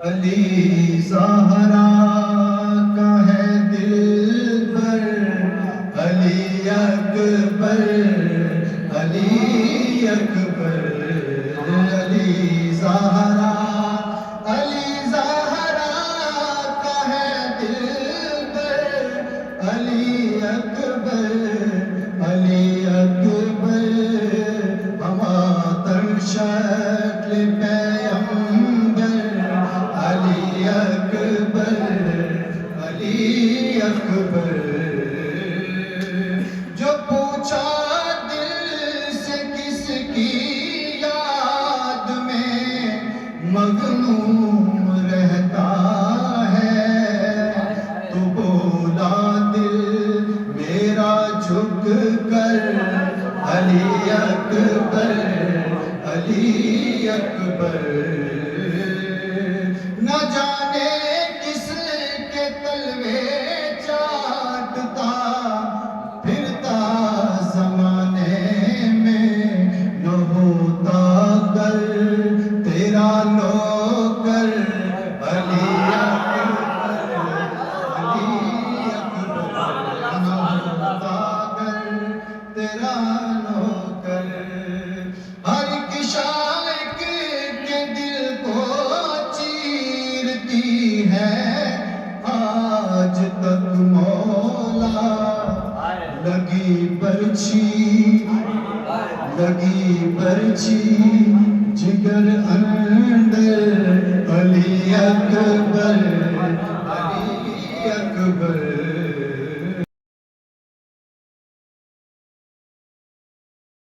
علی زہرا کا ہے دل پر، علی اکبر، علی اکبر، علی زہرا، علی زہرا کا ہے دل پر، علی اکبر، علی اکبر، ہماتر شکل پیغمبر، علی اکبر، علی اکبر، جو پوچھا دل سے کس کی یاد میں مغنوم رہتا ہے، تو بولا دل میرا جھک کر، علی اکبر، علی اکبر، نہ جانے کس کے تلوے چاٹتا پھرتا زمانے میں، نہ ہوتا گر تیرا نوکر، علی اکبر، علی اکبر، نہ ہوتا گر تیرا نوکر، ہر ایک شائق کے دل کو چیرتی ہے آج تک مولا، لگی برچھی، لگی برچھی جگر اندر، علی اکبر، علی اکبر،